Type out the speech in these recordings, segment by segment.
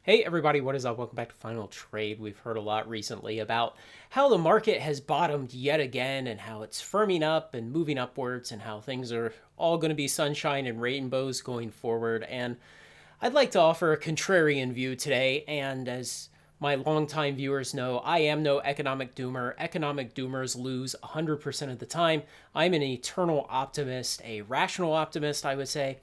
Hey everybody, what is up? Welcome back to Final Trade. We've heard a lot recently about how the market has bottomed yet again and how it's firming up and moving upwards and how things are all going to be sunshine and rainbows going forward. And I'd like to offer a contrarian view today. And as my longtime viewers know, I am no economic doomer. Economic doomers lose 100% of the time. I'm an eternal optimist, a rational optimist, I would say.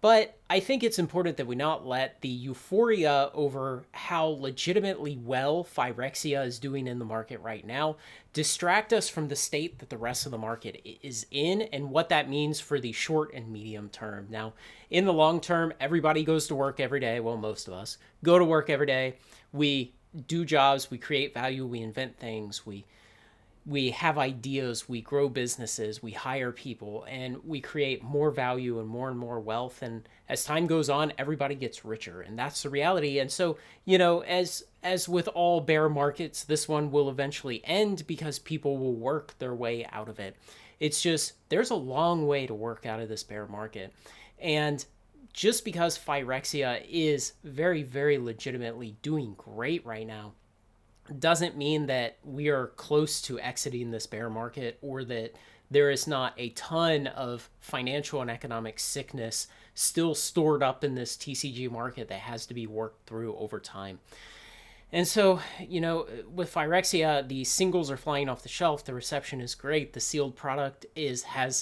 But I think it's important that we not let the euphoria over how legitimately well Phyrexia is doing in the market right now distract us from the state that the rest of the market is in and what that means for the short and medium term. Now, in the long term, everybody goes to work every day. Well, most of us go to work every day. We do jobs, we create value, we invent things, we have ideas, we grow businesses, we hire people, and we create more value and more wealth. And as time goes on, everybody gets richer, and that's the reality. And so, as with all bear markets, this one will eventually end because people will work their way out of it. It's just there's a long way to work out of this bear market, and just because Phyrexia is very, very legitimately doing great right now doesn't mean that we are close to exiting this bear market or that there is not a ton of financial and economic sickness still stored up in this TCG market that has to be worked through over time. And so, with Phyrexia, the singles are flying off the shelf. The reception is great. The sealed product it's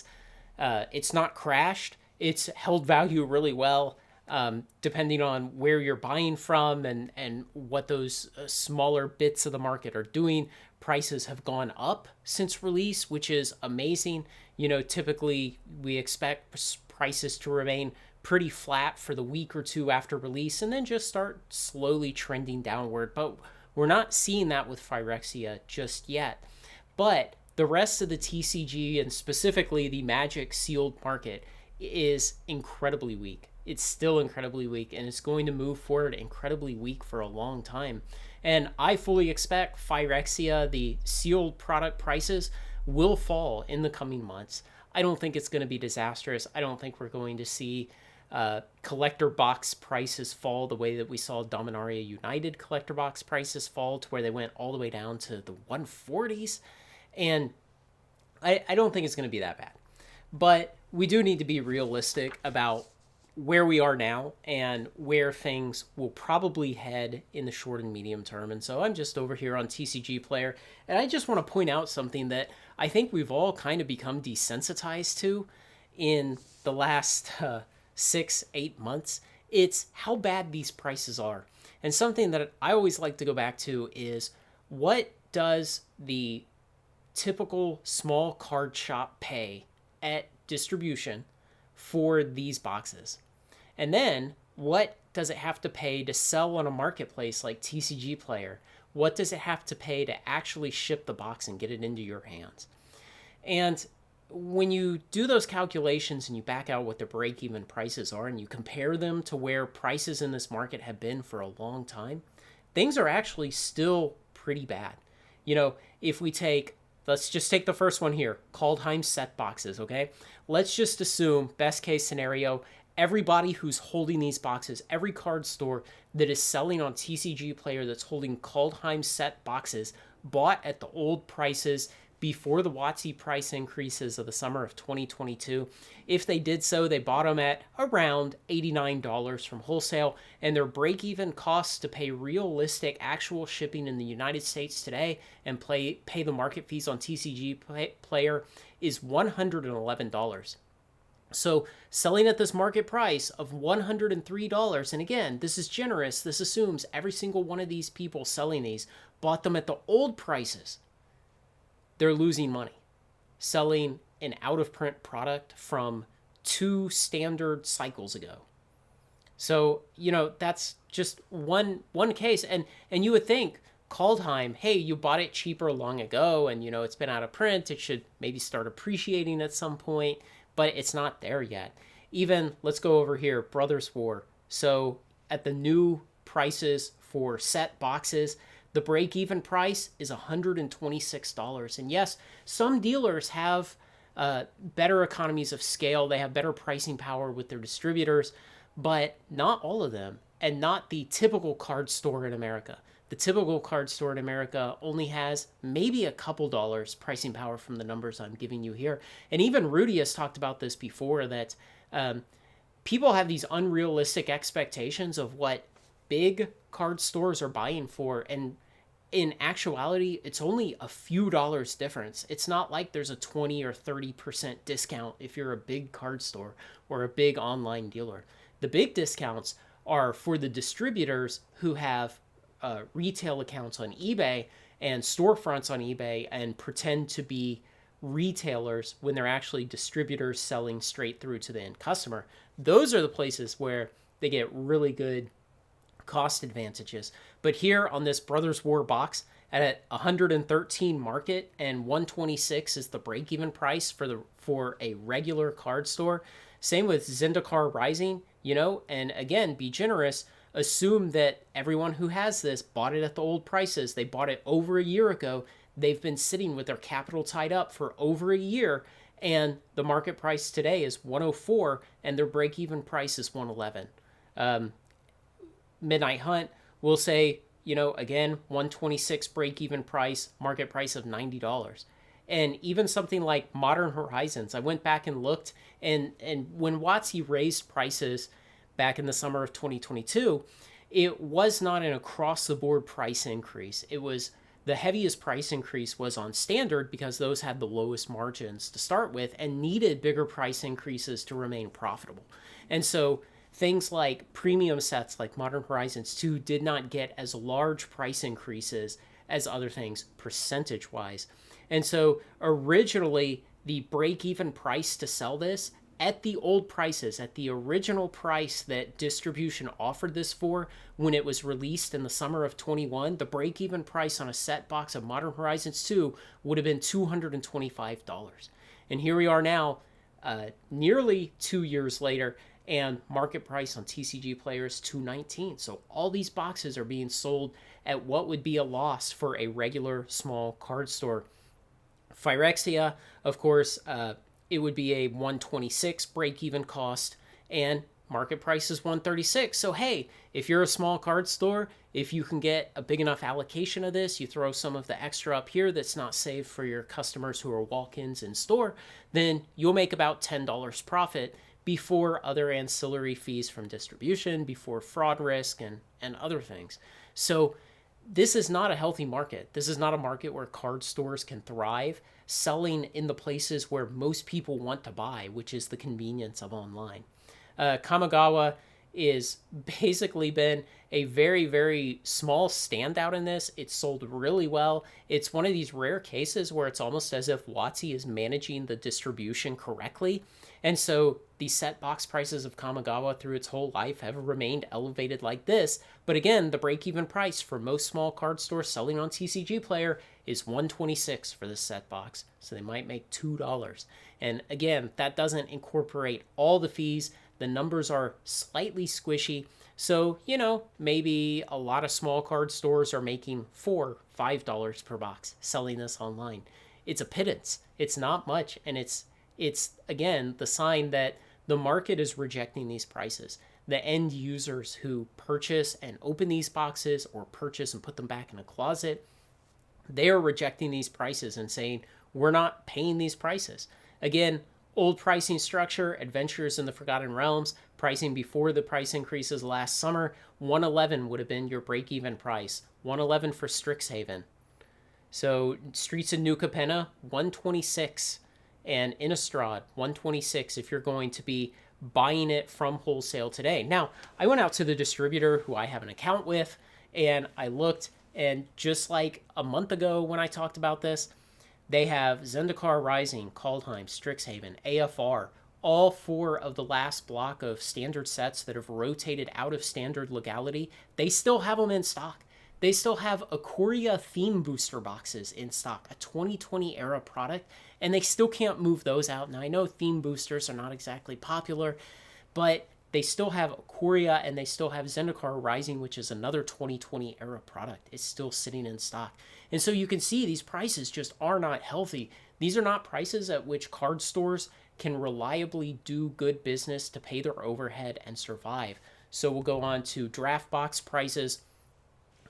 not crashed. It's held value really well, depending on where you're buying from and what those smaller bits of the market are doing. Prices have gone up since release, which is amazing. Typically we expect prices to remain pretty flat for the week or two after release and then just start slowly trending downward. But we're not seeing that with Phyrexia just yet. But the rest of the TCG and specifically the Magic sealed market is incredibly weak. It's still incredibly weak and it's going to move forward incredibly weak for a long time. And I fully expect Phyrexia, the sealed product prices, will fall in the coming months. I don't think it's going to be disastrous. I don't think we're going to see collector box prices fall the way that we saw Dominaria United collector box prices fall to where they went all the way down to the 140s. And I don't think it's going to be that bad. But we do need to be realistic about where we are now and where things will probably head in the short and medium term. And so I'm just over here on TCG Player, and I just want to point out something that I think we've all kind of become desensitized to in the last 6-8 months. It's how bad these prices are. And something that I always like to go back to is, what does the typical small card shop pay at distribution for these boxes? And then what does it have to pay to sell on a marketplace like TCG Player? What does it have to pay to actually ship the box and get it into your hands? And when you do those calculations and you back out what the break-even prices are and you compare them to where prices in this market have been for a long time, things are actually still pretty bad. If we let's just take the first one here, Kaldheim set boxes, okay? Let's just assume, best case scenario, everybody who's holding these boxes, every card store that is selling on TCG Player that's holding Kaldheim set boxes, bought at the old prices before the WotC price increases of the summer of 2022. If they did so, they bought them at around $89 from wholesale, and their break-even costs to pay realistic actual shipping in the United States today and pay the market fees on TCG Player is $111. So selling at this market price of $103, and again, this is generous. This assumes every single one of these people selling these bought them at the old prices. They're losing money selling an out-of-print product from 2 standard cycles ago. So, that's just one case. And you would think, Kaldheim, hey, you bought it cheaper long ago and, it's been out of print. It should maybe start appreciating at some point, but it's not there yet. Even, let's go over here, Brothers War. So at the new prices for set boxes, the break-even price is $126. And yes, some dealers have better economies of scale. They have better pricing power with their distributors, but not all of them. and not the typical card store in America. The typical card store in America only has maybe a couple dollars pricing power from the numbers I'm giving you here. And even Rudy has talked about this before, that people have these unrealistic expectations of what big card stores are buying for. And in actuality, it's only a few dollars difference. It's not like there's a 20 or 30% discount if you're a big card store or a big online dealer. The big discounts are for the distributors who have retail accounts on eBay and storefronts on eBay and pretend to be retailers when they're actually distributors selling straight through to the end customer. Those are the places where they get really good cost advantages. But here on this Brothers War box at 113 market and 126 is the break-even price for a regular card store. Same with Zendikar Rising, and again, be generous. Assume that everyone who has this bought it at the old prices. They bought it over a year ago. They've been sitting with their capital tied up for over a year, and the market price today is 104 and their break-even price is 111. Midnight Hunt will say, again, 126 break-even price, market price of $90. And even something like Modern Horizons, I went back and looked, and when WotC raised prices back in the summer of 2022, it was not an across-the-board price increase. It was the heaviest price increase was on standard because those had the lowest margins to start with and needed bigger price increases to remain profitable. And so things like premium sets like Modern Horizons 2 did not get as large price increases as other things percentage-wise. And so originally, the break-even price to sell this at the old prices, at the original price that distribution offered this for when it was released in the summer of 21, the break-even price on a set box of Modern Horizons 2 would have been $225. And here we are now, nearly 2 years later, and market price on TCG Player is $219. So all these boxes are being sold at what would be a loss for a regular small card store. Phyrexia, of course, it would be a 126 break-even cost, and market price is 136. So hey, if you're a small card store, if you can get a big enough allocation of this, you throw some of the extra up here that's not saved for your customers who are walk-ins in store, then you'll make about $10 profit before other ancillary fees from distribution, before fraud risk, and other things. So this is not a healthy market. This is not a market where card stores can thrive, selling in the places where most people want to buy, which is the convenience of online. Kamagawa is basically been a very, very small standout in this. It's sold really well. It's one of these rare cases where it's almost as if WotC is managing the distribution correctly. And so the set box prices of Kamagawa through its whole life have remained elevated like this. But again, the break-even price for most small card stores selling on TCG Player is $126 for this set box. So they might make $2. And again, that doesn't incorporate all the fees. The numbers are slightly squishy. So, maybe a lot of small card stores are making $4, $5 per box selling this online. It's a pittance. It's not much. And it's again, the sign that the market is rejecting these prices. The end users who purchase and open these boxes or purchase and put them back in a closet, they are rejecting these prices and saying, we're not paying these prices. Again, old pricing structure, Adventures in the Forgotten Realms, pricing before the price increases last summer, 111 would have been your break-even price. 111 for Strixhaven. So Streets of New Capenna, 126. And Innistrad, 126 if you're going to be buying it from wholesale today. Now, I went out to the distributor who I have an account with, and I looked, and just like a month ago when I talked about this, they have Zendikar Rising, Kaldheim, Strixhaven, AFR, all 4 of the last block of standard sets that have rotated out of standard legality. They still have them in stock. They still have Ikoria theme booster boxes in stock, a 2020 era product, and they still can't move those out. Now, I know theme boosters are not exactly popular, but they still have Ikoria and they still have Zendikar Rising, which is another 2020 era product. It's still sitting in stock. And so you can see these prices just are not healthy. These are not prices at which card stores can reliably do good business to pay their overhead and survive. So we'll go on to draft box prices.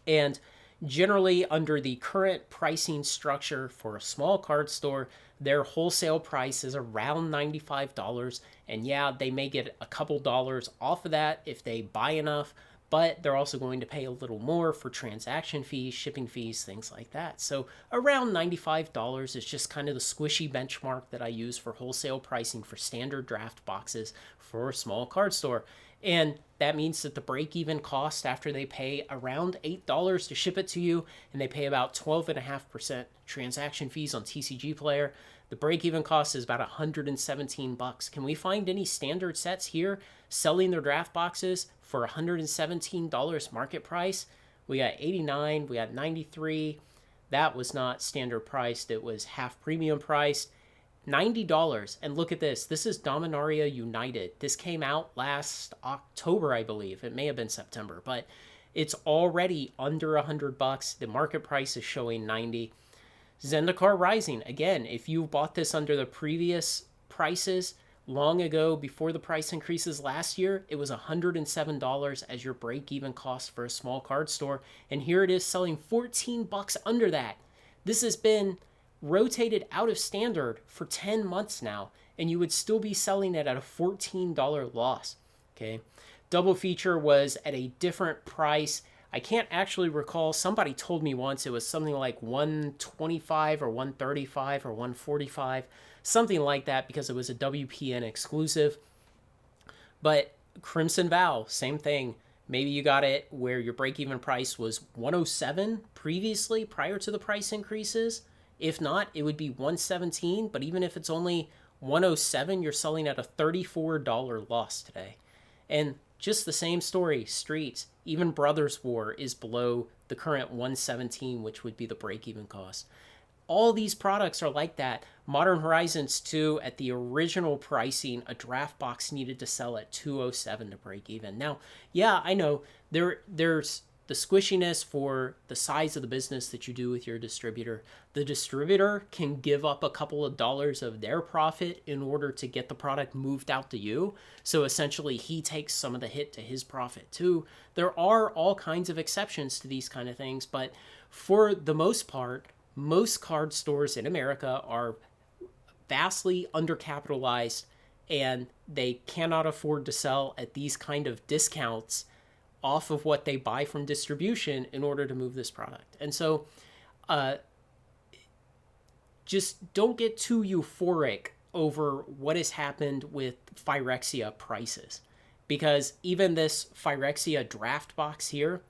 And generally, under the current pricing structure for a small card store, their wholesale price is around $95. And yeah, they may get a couple dollars off of that if they buy enough, but they're also going to pay a little more for transaction fees, shipping fees, things like that. So around $95 is just kind of the squishy benchmark that I use for wholesale pricing for standard draft boxes for a small card store. And that means that the break-even cost after they pay around $8 to ship it to you, and they pay about 12.5% transaction fees on TCG Player, the break-even cost is about $117. Can we find any standard sets here selling their draft boxes for $117 market price? We got 89, we got 93. That was not standard priced, it was half premium priced. $90. And look at this. This is Dominaria United. This came out last October, I believe. It may have been September, but it's already under $100. The market price is showing 90. Zendikar Rising. Again, if you bought this under the previous prices long ago before the price increases last year, it was $107 as your break-even cost for a small card store. And here it is selling $14 under that. This has been rotated out of standard for 10 months now, and you would still be selling it at a $14 loss. Okay, double feature was at a different price. I can't actually recall. Somebody told me once it was something like $125 or $135 or $145, something like that, because it was a WPN exclusive. But Crimson Vow, same thing. Maybe you got it where your break-even price was $107 previously, prior to the price increases. If not, it would be $117, but even if it's only $107, you're selling at a $34 loss today. And just the same story, Streets, even Brothers War is below the current $117, which would be the break-even cost. All these products are like that. Modern Horizons 2, at the original pricing, a draft box needed to sell at $207 to break even. Now, yeah, I know there's the squishiness for the size of the business that you do with your distributor. The distributor can give up a couple of dollars of their profit in order to get the product moved out to you. So essentially, he takes some of the hit to his profit too. There are all kinds of exceptions to these kind of things, but for the most part, most card stores in America are vastly undercapitalized, and they cannot afford to sell at these kind of discounts off of what they buy from distribution in order to move this product. And so just don't get too euphoric over what has happened with Phyrexia prices, because even this Phyrexia draft box here,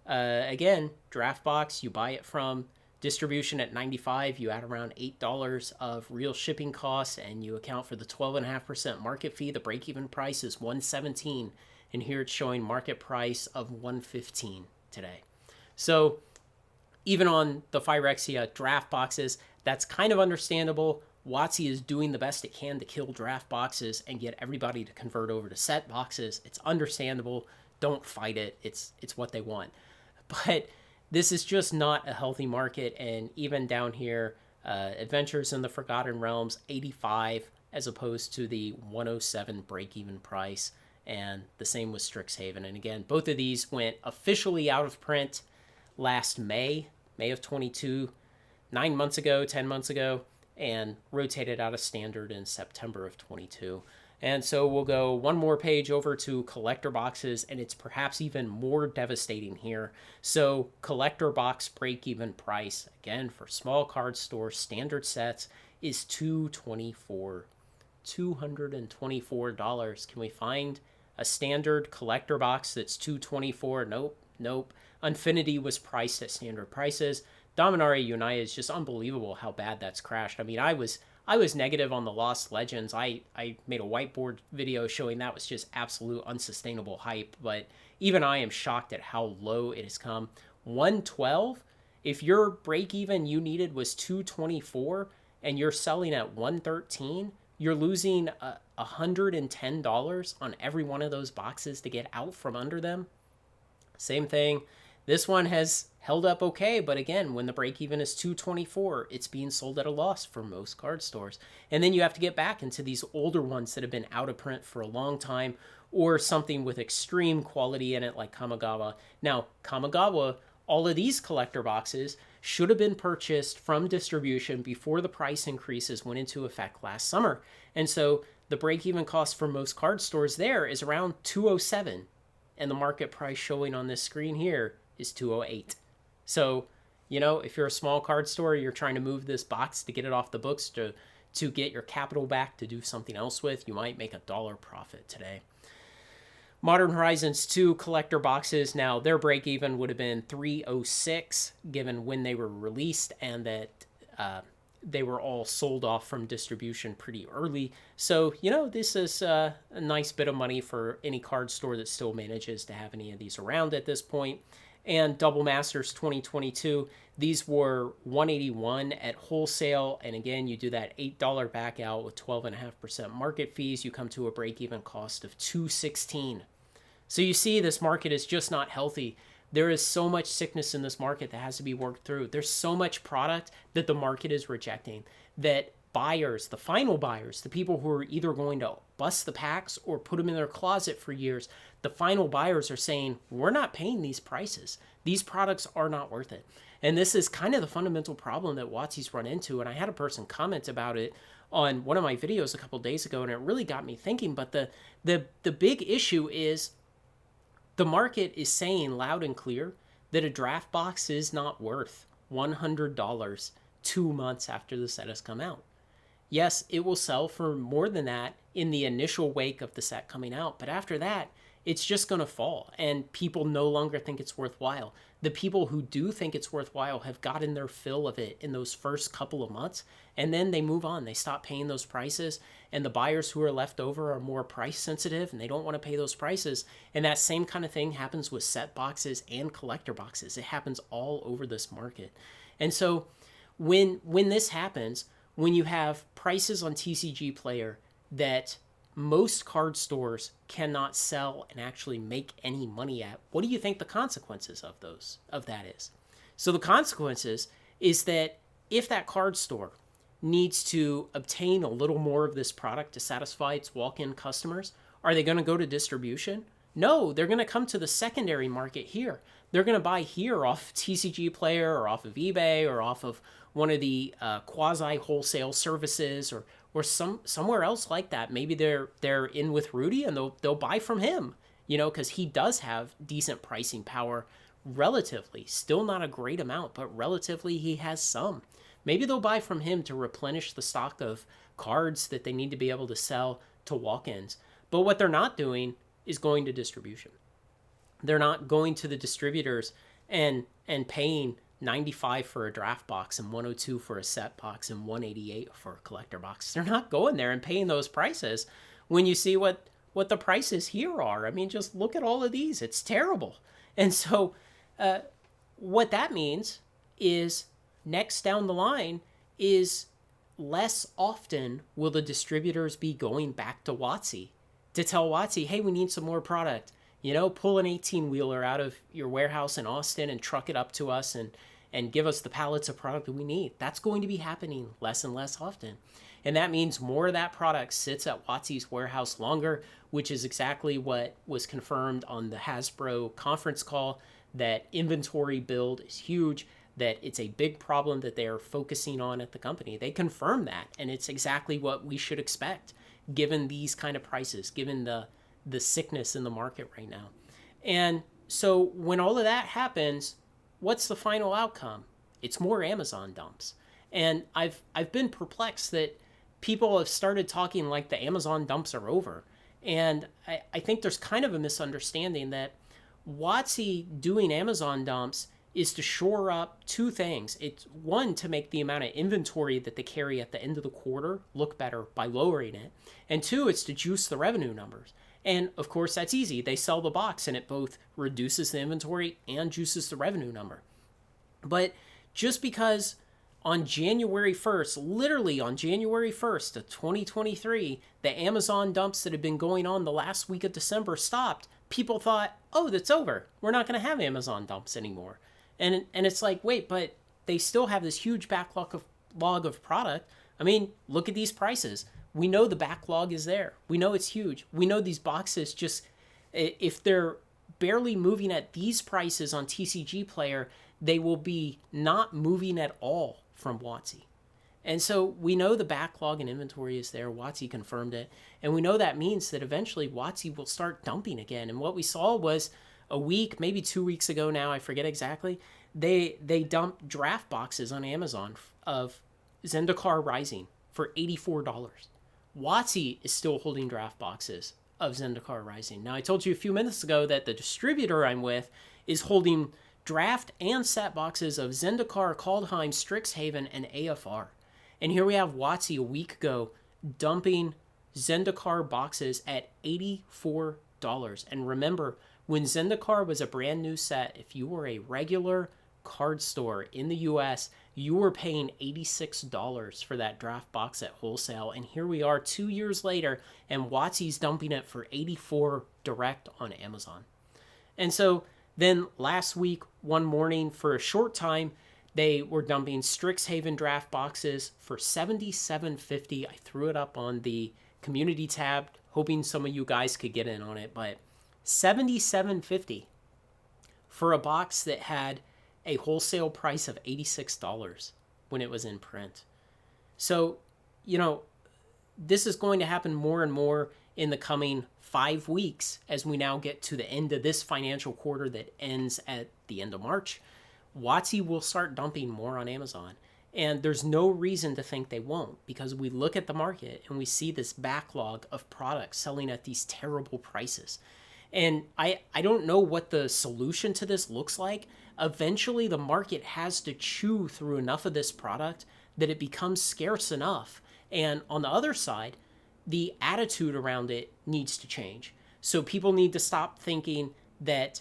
again, draft box, you buy it from distribution at $95, you add around $8 of real shipping costs, and you account for the 12.5% market fee. The break-even price is $117, and here it's showing market price of $115 today. So even on the Phyrexia draft boxes, that's kind of understandable. WotC is doing the best it can to kill draft boxes and get everybody to convert over to set boxes. It's understandable. Don't fight it. It's what they want. But this is just not a healthy market. And even down here, Adventures in the Forgotten Realms, 85 as opposed to the 107 break-even price. And the same with Strixhaven. And again, both of these went officially out of print last May of 22, 9 months ago, 10 months ago, and rotated out of standard in September of 22. And so we'll go one more page over to collector boxes, and it's perhaps even more devastating here. So collector box break-even price, again, for small card store standard sets, is $224. $224. Can we find a standard collector box that's $224? Nope. Infinity was priced at standard prices. Dominaria United is just unbelievable how bad that's crashed. I mean, I was negative on the Lost Legends. I made a whiteboard video showing that was just absolute unsustainable hype, but even I am shocked at how low it has come. 112, if your break even you needed was 224 and you're selling at 113, you're losing $110 on every one of those boxes to get out from under them. Same thing. This one has held up okay, but again, when the break even is 224, it's being sold at a loss for most card stores. And then you have to get back into these older ones that have been out of print for a long time, or something with extreme quality in it like Kamagawa. Now, Kamagawa, all of these collector boxes should have been purchased from distribution before the price increases went into effect last summer. And so the break-even cost for most card stores there is around 207, and the market price showing on this screen here is 208. So, if you're a small card store, you're trying to move this box to get it off the books to get your capital back to do something else with, you might make $1 profit today. Modern Horizons 2 collector boxes, now their break even would have been 306 given when they were released, and that they were all sold off from distribution pretty early. So, this is a nice bit of money for any card store that still manages to have any of these around at this point. And Double Masters 2022, these were $181 at wholesale. And again, you do that $8 back out with 12.5% market fees. You come to a break-even cost of $216. So you see, this market is just not healthy. There is so much sickness in this market that has to be worked through. There's so much product that the market is rejecting, that buyers, the final buyers, the people who are either going to bust the packs or put them in their closet for years, the final buyers are saying, we're not paying these prices. These products are not worth it. And this is kind of the fundamental problem that WotC's run into. And I had a person comment about it on one of my videos a couple days ago, and it really got me thinking. But the big issue is the market is saying loud and clear that a draft box is not worth $100 2 months after the set has come out. Yes, it will sell for more than that in the initial wake of the set coming out, but after that, it's just going to fall, and people no longer think it's worthwhile. The people who do think it's worthwhile have gotten their fill of it in those first couple of months, and then they move on. They stop paying those prices, and the buyers who are left over are more price sensitive, and they don't want to pay those prices. And that same kind of thing happens with set boxes and collector boxes. It happens all over this market. And so when this happens, when you have prices on TCG Player that most card stores cannot sell and actually make any money at, what do you think the consequences of that is? So the consequences is that if that card store needs to obtain a little more of this product to satisfy its walk-in customers, are they going to go to distribution? No, they're going to come to the secondary market here. They're going to buy here off TCG Player or off of eBay or off of one of the quasi-wholesale services or somewhere else like that. Maybe they're in with Rudy and they'll buy from him, because he does have decent pricing power relatively. Still not a great amount, but relatively he has some. Maybe they'll buy from him to replenish the stock of cards that they need to be able to sell to walk-ins. But what they're not doing is going to distribution. They're not going to the distributors and paying $95 for a draft box and $102 for a set box and $188 for a collector box. They're not going there and paying those prices when you see what the prices here are. I mean, just look at all of these. It's terrible. And so what that means is next down the line is less often will the distributors be going back to WotC to tell WotC, hey, we need some more product. Pull an 18-wheeler out of your warehouse in Austin and truck it up to us and give us the pallets of product that we need. That's going to be happening less and less often. And that means more of that product sits at WotC's warehouse longer, which is exactly what was confirmed on the Hasbro conference call, that inventory build is huge, that it's a big problem that they are focusing on at the company. They confirmed that, and it's exactly what we should expect given these kind of prices, given the sickness in the market right now. And so when all of that happens, what's the final outcome? It's more Amazon dumps. And I've been perplexed that people have started talking like the Amazon dumps are over. And I think there's kind of a misunderstanding that WotC doing Amazon dumps is to shore up two things. It's one, to make the amount of inventory that they carry at the end of the quarter look better by lowering it. And two, it's to juice the revenue numbers. And of course, that's easy. They sell the box and it both reduces the inventory and juices the revenue number. But just because on January 1st, literally on January 1st of 2023, the Amazon dumps that had been going on the last week of December stopped, people thought, oh, that's over. We're not going to have Amazon dumps anymore. And it's like, wait, but they still have this huge log of product. I mean, look at these prices. We know the backlog is there. We know it's huge. We know these boxes just, if they're barely moving at these prices on TCG Player, they will be not moving at all from WotC. And so we know the backlog and inventory is there. WotC confirmed it. And we know that means that eventually WotC will start dumping again. And what we saw was a week, maybe 2 weeks ago now, I forget exactly, they dumped draft boxes on Amazon of Zendikar Rising for $84. WotC is still holding draft boxes of Zendikar Rising. Now, I told you a few minutes ago that the distributor I'm with is holding draft and set boxes of Zendikar, Kaldheim, Strixhaven, and AFR. And here we have WotC a week ago dumping Zendikar boxes at $84. And remember, when Zendikar was a brand new set, if you were a regular card store in the US, you were paying $86 for that draft box at wholesale. And here we are 2 years later, and WotC's dumping it for $84 direct on Amazon. And so then last week, one morning, for a short time, they were dumping Strixhaven draft boxes for $77.50. I threw it up on the community tab, hoping some of you guys could get in on it, but $77.50 for a box that had a wholesale price of $86 when it was in print. So, this is going to happen more and more in the coming 5 weeks as we now get to the end of this financial quarter that ends at the end of March. WotC will start dumping more on Amazon. And there's no reason to think they won't, because we look at the market and we see this backlog of products selling at these terrible prices. And I don't know what the solution to this looks like. Eventually, the market has to chew through enough of this product that it becomes scarce enough. And on the other side, the attitude around it needs to change. So people need to stop thinking that,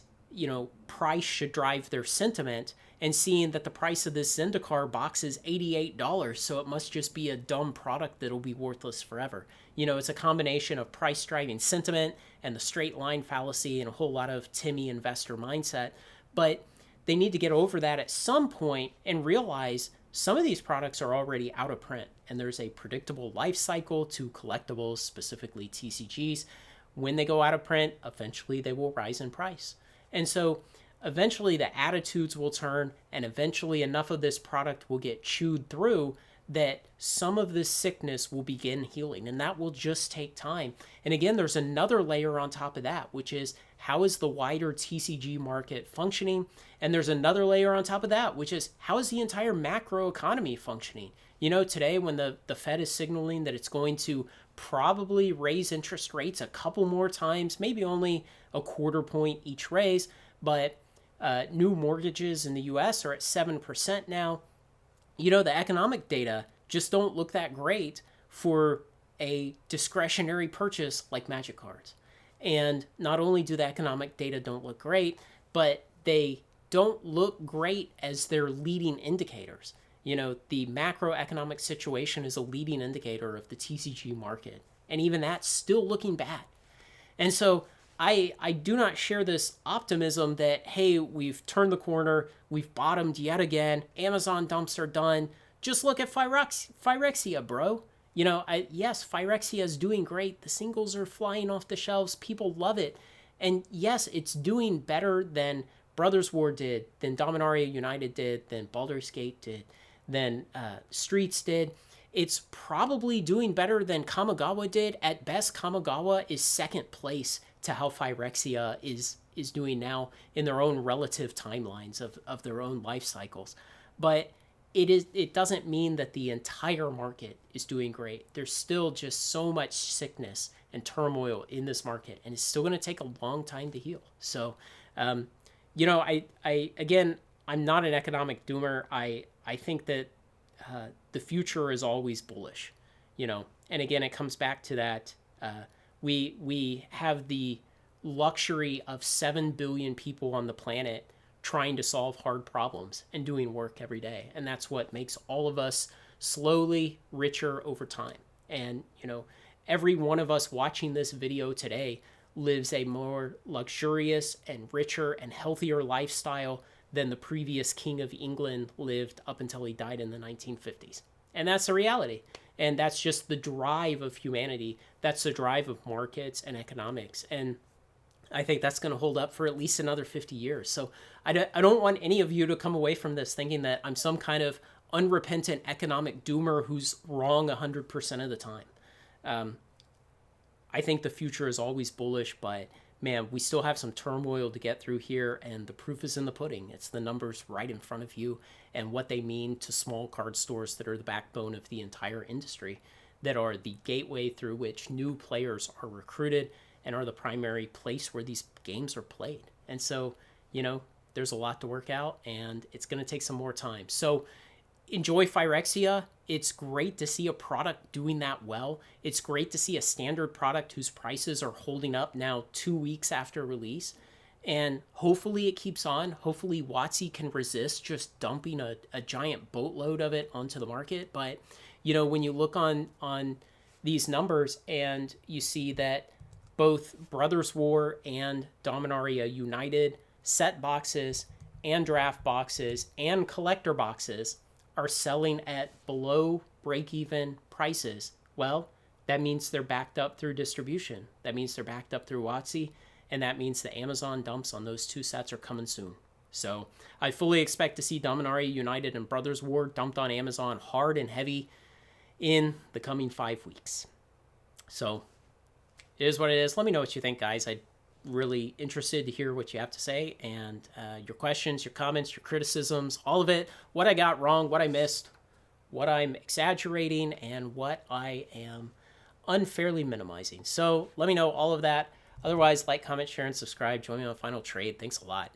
price should drive their sentiment, and seeing that the price of this Zendikar box is $88, so it must just be a dumb product that'll be worthless forever. It's a combination of price driving sentiment and the straight line fallacy and a whole lot of Timmy investor mindset. But they need to get over that at some point and realize some of these products are already out of print, and there's a predictable life cycle to collectibles, specifically TCGs. When they go out of print, eventually they will rise in price. And so eventually the attitudes will turn, and eventually enough of this product will get chewed through that some of this sickness will begin healing, and that will just take time. And again, there's another layer on top of that, which is how is the wider TCG market functioning? And there's another layer on top of that, which is how is the entire macro economy functioning? Today when the Fed is signaling that it's going to probably raise interest rates a couple more times, maybe only a quarter point each raise, but new mortgages in the US are at 7% now. The economic data just don't look that great for a discretionary purchase like Magic cards. And not only do the economic data don't look great, but they don't look great as their leading indicators. The macroeconomic situation is a leading indicator of the TCG market, and even that's still looking bad. And so I do not share this optimism that, hey, we've turned the corner, we've bottomed yet again, Amazon dumps are done. Just look at Phyrexia, bro. Yes, Phyrexia is doing great. The singles are flying off the shelves. People love it. And yes, it's doing better than Brothers War did, than Dominaria United did, than Baldur's Gate did, than Streets did. It's probably doing better than Kamagawa did. At best, Kamagawa is second place to how Phyrexia is doing now in their own relative timelines of their own life cycles. But it doesn't mean that the entire market is doing great. There's still just so much sickness and turmoil in this market, and it's still going to take a long time to heal. So, again, I'm not an economic doomer. I think that the future is always bullish, and again, it comes back to that. We have the luxury of 7 billion people on the planet trying to solve hard problems and doing work every day. And that's what makes all of us slowly richer over time. And, every one of us watching this video today lives a more luxurious and richer and healthier lifestyle than the previous king of England lived up until he died in the 1950s. And that's the reality. And that's just the drive of humanity. That's the drive of markets and economics. And I think that's going to hold up for at least another 50 years. So I don't want any of you to come away from this thinking that I'm some kind of unrepentant economic doomer who's wrong 100% of the time. I think the future is always bullish, but man, we still have some turmoil to get through here, and the proof is in the pudding. It's the numbers right in front of you and what they mean to small card stores that are the backbone of the entire industry, that are the gateway through which new players are recruited and are the primary place where these games are played. And so, there's a lot to work out, and it's going to take some more time. So enjoy Phyrexia. It's great to see a product doing that well. It's great to see a standard product whose prices are holding up now 2 weeks after release. And hopefully it keeps on. Hopefully WotC can resist just dumping a giant boatload of it onto the market. But, when you look on these numbers and you see that both Brothers War and Dominaria United set boxes and draft boxes and collector boxes are selling at below break-even prices, well, that means they're backed up through distribution. That means they're backed up through WotC, and that means the Amazon dumps on those two sets are coming soon. So I fully expect to see Dominaria United and Brothers War dumped on Amazon hard and heavy in the coming 5 weeks. So it is what it is. Let me know what you think, guys. I'm really interested to hear what you have to say, and your questions, your comments, your criticisms, all of it, what I got wrong, what I missed, what I'm exaggerating, and what I am unfairly minimizing. So let me know all of that. Otherwise, like, comment, share, and subscribe. Join me on Final Trade. Thanks a lot.